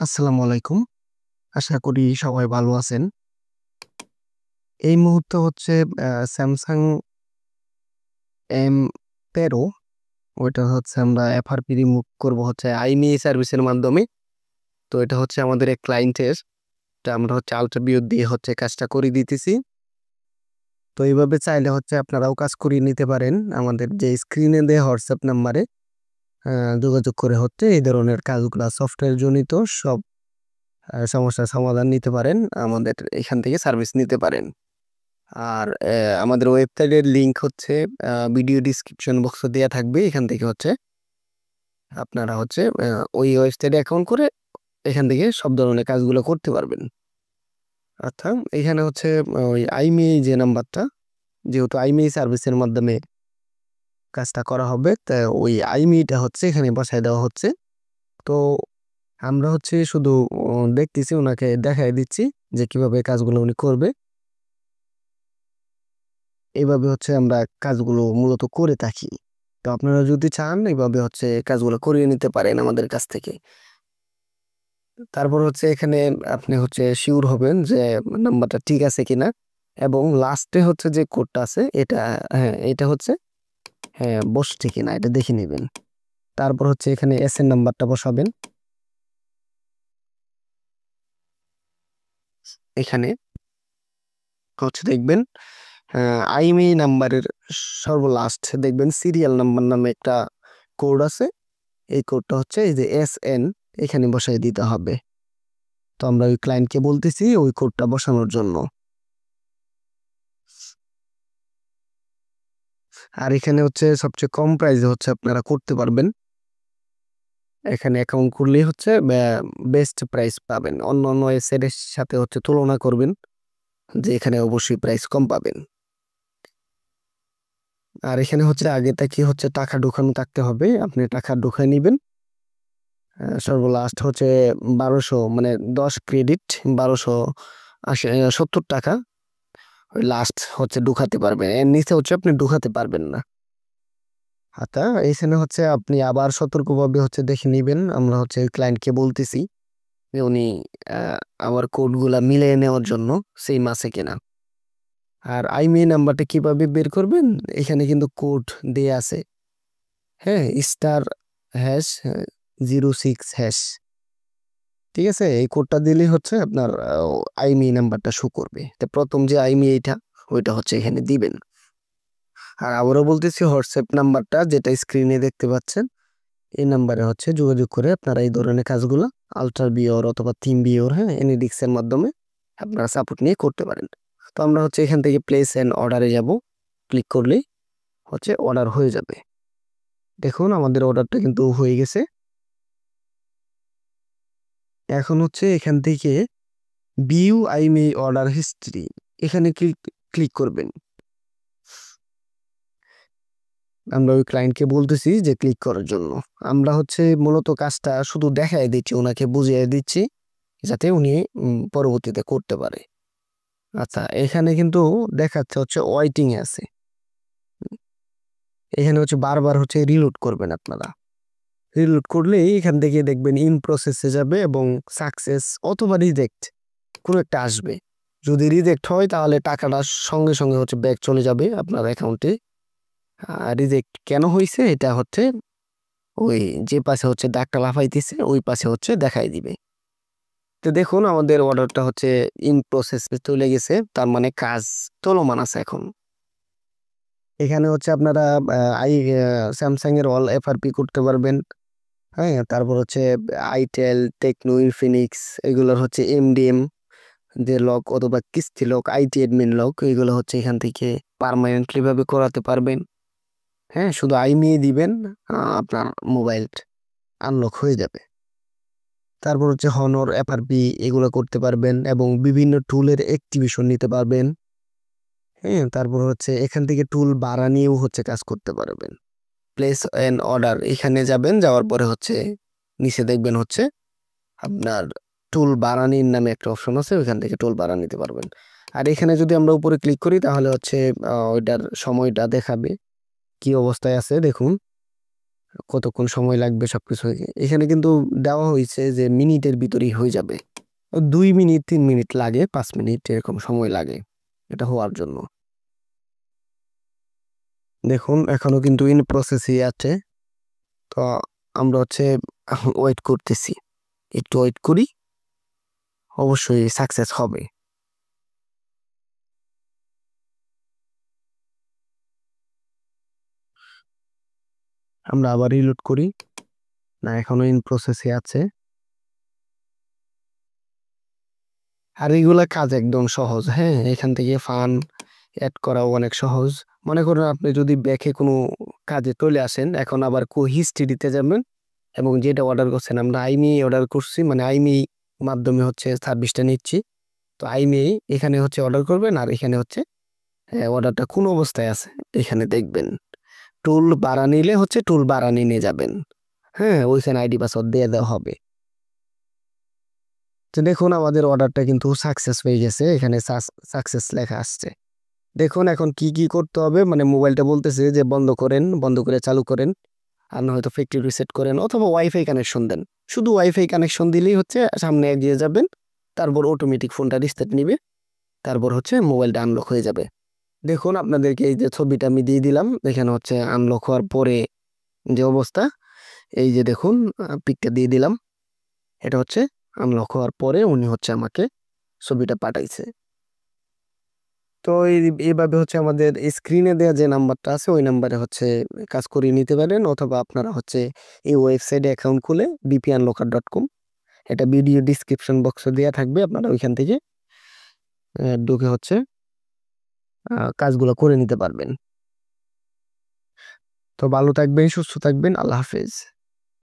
আসসালামু আলাইকুম। আশা করি সবাই ভালো আছেন। এই মুহূর্তে হচ্ছে Samsung M13 ওইটা হচ্ছে আমরা FRP রিমুভ করব হচ্ছে IMEI সার্ভিসের মাধ্যমে। তো এটা হচ্ছে আমাদের এক ক্লায়েন্টের। এটা আমরা হচ্ছে আল্ট্রাবিওর দিয়ে হচ্ছে কাজটা করে দিতেছি। তো এইভাবে চাইলে হচ্ছে আপনারাও কাজ করিয়ে নিতে পারেন। আমাদের যে স্ক্রিনে দেয়া WhatsApp নাম্বারে যোগাযোগ করে হচ্ছে এই ধরনের কাজগুলা সফটওয়্যার জনিত সব সমস্যার সমাধান নিতে পারেন। আমাদের এখান থেকে সার্ভিস নিতে পারেন। আর আমাদের ওয়েবসাইটের লিংক হচ্ছে ভিডিও ডিসক্রিপশন বক্সে দেয়া থাকবে। এখান থেকে হচ্ছে আপনারা হচ্ছে ওই ওয়েবসাইটে অ্যাকাউন্ট করে এখান থেকে সব ধরনের কাজগুলো করতে পারবেন। আচ্ছা, এখানে হচ্ছে ওই IMEI যে নাম্বারটা, যেহেতু IMEI সার্ভিসের মাধ্যমে কাজটা করা হবে, তা ওই IMEIটা হচ্ছে এখানে বসায় দেওয়া হচ্ছে। তো আমরা হচ্ছে শুধু দেখতেছি, ওনাকে দেখায় দিচ্ছি যে কিভাবে কাজগুলো উনি করবে। এইভাবে হচ্ছে আমরা কাজগুলো মূলত করে থাকি। তো আপনারা যদি চান এইভাবে হচ্ছে কাজগুলো করিয়ে নিতে পারেন আমাদের কাছ থেকে। তারপর হচ্ছে এখানে আপনি হচ্ছে শিওর হবেন যে নাম্বারটা ঠিক আছে কিনা, এবং লাস্টে হচ্ছে যে কোডটা আছে এটা, হ্যাঁ এটা হচ্ছে হ্যাঁ বসছে কিনা এটা দেখে নেবেন। তারপর হচ্ছে এখানে SN নাম্বারটা বসাবেন। এখানে হচ্ছে দেখবেন IMEI নাম্বারের সর্বলাস্ট দেখবেন সিরিয়াল নাম্বার নামে একটা কোড আছে। এই কোডটা হচ্ছে এই যে SN এখানে বসাই দিতে হবে। তো আমরা ওই ক্লায়েন্টকে বলতেছি ওই কোডটা বসানোর জন্য। আর এখানে হচ্ছে সবচেয়ে কম প্রাইসে হচ্ছে আপনারা করতে পারবেন। এখানে অ্যাকাউন্ট করলেই হচ্ছে বেস্ট প্রাইস পাবেন। অন্যান্য ওয়েবসাইটের সাথে হচ্ছে তুলনা করবেন যে এখানে অবশ্যই প্রাইস কম পাবেন। আর এখানে হচ্ছে আগে থেকে হচ্ছে টাকা ঢোকানো থাকতে হবে। আপনি টাকা ঢুকায় নিবেন। সর্বলাস্ট হচ্ছে 1200 মানে 10 ক্রেডিট 1270 টাকা লাস্ট হচ্ছে ঢুকাতে পারবেন। এর নিচে হচ্ছে আপনি ঢুকাতে পারবেন না। আচ্ছা, এইখানে হচ্ছে আপনি আবার সতর্কভাবে হচ্ছে দেখে নিবেন। আমরা হচ্ছে ক্লায়েন্টকে বলতেছি যে উনি আমার কোডগুলা মিলিয়ে নেওয়ার জন্য সেম আছে কিনা। আর IMEI নাম্বারটা কিভাবে বের করবেন, এখানে কিন্তু কোড দেয়া আছে। হ্যাঁ, *#06#, ঠিক আছে? এই কোডটা দিলেই হচ্ছে আপনার IMEI নাম্বারটা শো করবে। তো প্রথম যে IMEIটা ওইটা হচ্ছে এখানে দিবেন। আর আবারও বলতেছি হোয়াটসঅ্যাপ নাম্বারটা যেটা স্ক্রিনে দেখতে পাচ্ছেন, এই নাম্বারে হচ্ছে যোগাযোগ করে আপনারা এই ধরনের কাজগুলো আল্ট্রাবিওর অথবা থিমবিওর, হ্যাঁ, এনিডিক্স এর মাধ্যমে আপনারা সাপোর্ট নিয়ে করতে পারেন। তো আমরা হচ্ছে এখান থেকে প্লেস এন্ড অর্ডারে যাব। ক্লিক করলেই হচ্ছে অর্ডার হয়ে যাবে। দেখুন আমাদের অর্ডারটা কিন্তু হয়ে গেছে। এখন হচ্ছে এখান থেকে ভিউ IMEI অর্ডার হিস্ট্রি এখানে ক্লিক করবেন। আমরা ওই ক্লায়েন্টকে বলতেছি যে ক্লিক করার জন্য। আমরা হচ্ছে মূলত কাজটা শুধু দেখায় দিচ্ছি, ওনাকে বুঝিয়ে দিচ্ছি যাতে উনি পরবর্তীতে করতে পারে। আচ্ছা, এখানে কিন্তু দেখাচ্ছে হচ্ছে ওয়েটিং এ আছে। এখানে হচ্ছে বারবার হচ্ছে রিলোড করবেন আপনারা। রিলোড করলেই এখান থেকে দেখবেন ইন প্রসেসে যাবে এবং সাকসেস অথবা রিজেক্ট কোনো একটা আসবে। যদি রিজেক্ট হয় তাহলে টাকাটা সঙ্গে সঙ্গে হচ্ছে ব্যাক চলে যাবে আপনার অ্যাকাউন্টে। রিজেক্ট কেন হয়েছে এটা হচ্ছে ওই যে পাশে হচ্ছে দাগটা লাফাইতেছে ওই পাশে হচ্ছে দেখাই দিবে। তো দেখুন আমাদের অর্ডারটা হচ্ছে ইন প্রসেস চলে গেছে, তার মানে কাজ চলমান আছে এখন। এখানে হচ্ছে আপনারা স্যামসাং এর অল FRP করতে পারবেন। হ্যাঁ, তারপর হচ্ছে আইটেল, টেকনো, ইনফিনিক্স এগুলোর হচ্ছে MDM যে লক অথবা কিস্তি লক, IT অ্যাডমিন লক এগুলো হচ্ছে এখান থেকে পার্মানেন্টলি ভাবে করাতে পারবেন। হ্যাঁ, শুধু IMEI দিবেন, আপনার মোবাইল আনলক হয়ে যাবে। তারপর হচ্ছে হনর, FRP এগুলো করতে পারবেন এবং বিভিন্ন টুলের অ্যাক্টিভেশন নিতে পারবেন। হ্যাঁ, তারপর হচ্ছে এখান থেকে টুল ভাড়া নিয়েও হচ্ছে কাজ করতে পারবেন। প্লেস এন অর্ডার এখানে যাবেন, যাওয়ার পরে হচ্ছে নিচে দেখবেন হচ্ছে আপনার টুল বাড়ানির নামে একটা অপশন আছে, ওইখান থেকে টুল বাড়া নিতে পারবেন। আর এখানে যদি আমরা উপরে ক্লিক করি তাহলে হচ্ছে ওইটার সময়টা দেখাবে কি অবস্থায় আছে দেখুন। কতক্ষণ সময় লাগবে সবকিছু এখানে কিন্তু দেওয়া হয়েছে যে মিনিটের ভিতরেই হয়ে যাবে। 2 মিনিট 3 মিনিট লাগে, 5 মিনিট এরকম সময় লাগে এটা হওয়ার জন্য। দেখুন এখনো কিন্তু ইন প্রসেসই আছে। তো আমরা হচ্ছে ওয়েট করতেছি, একটু ওয়েট করি, অবশ্যই সাকসেস হবে। আমরা আবার রিলোড করি, না এখনো ইন প্রসেসে আছে। আর এগুলা কাজ একদম সহজ, হ্যাঁ এখান থেকে ফান্ড অ্যাড করাও অনেক সহজ। মনে করুন আপনি যদি ব্যাকে কোনো কাজে চলে আসেন, এখন আবার হিস্ট্রিতে যাবেন এবং যেটা অর্ডার করছেন, আমরা আইমি অর্ডার করছি, মানে আইমি মাধ্যমে হচ্ছে সার্ভিসটা নিচ্ছি। তো আইমি এখানে হচ্ছে অর্ডার করবেন, আর এখানে হচ্ছে অর্ডারটা কোন অবস্থায় আছে এখানে দেখবেন। টুল বাড়া নিলে হচ্ছে টুল বাড়ানি নিয়ে যাবেন, হ্যাঁ ওইখানে আইডি পাসওয়ার্ড দিয়ে দেওয়া হবে। তো দেখুন আমাদের অর্ডারটা কিন্তু সাকসেস হয়ে গেছে, এখানে সাকসেস লেখা আসছে। দেখুন এখন কি কি করতে হবে, মানে মোবাইলটা বলতেছে যে বন্ধ করেন, বন্ধ করে চালু করেন, আর না হয়তো ফ্যাক্টরি রিসেট করেন অথবা ওয়াইফাই কানেকশন দেন। শুধু ওয়াইফাই কানেকশন দিলেই হচ্ছে সামনে এগিয়ে যাবেন, তারপর অটোমেটিক ফোনটা রিসেট নিবে, তারপর হচ্ছে মোবাইলটা আনলক হয়ে যাবে। দেখুন আপনাদেরকে এই যে ছবিটা আমি দিয়ে দিলাম, এখানে হচ্ছে আনলক হওয়ার পরে যে অবস্থা, এই যে দেখুন পিকটা দিয়ে দিলাম, এটা হচ্ছে আনলক হওয়ার পরে উনি হচ্ছে আমাকে ছবিটা পাঠাইছে। তো এইভাবে হচ্ছে আমাদের স্ক্রিনে দেওয়া যে নাম্বারটা আছে ওই নাম্বারে হচ্ছে কাজ করিয়ে নিতে পারেন, অথবা আপনারা হচ্ছে এই ওয়েবসাইটে অ্যাকাউন্ট খুলে bpnlocker.com, এটা ভিডিও ডিসক্রিপশন বক্সে দেওয়া থাকবে, আপনারা ওইখান থেকে ঢুকে হচ্ছে কাজগুলো করে নিতে পারবেন। তো ভালো থাকবেন, সুস্থ থাকবেন, আল্লাহ হাফেজ।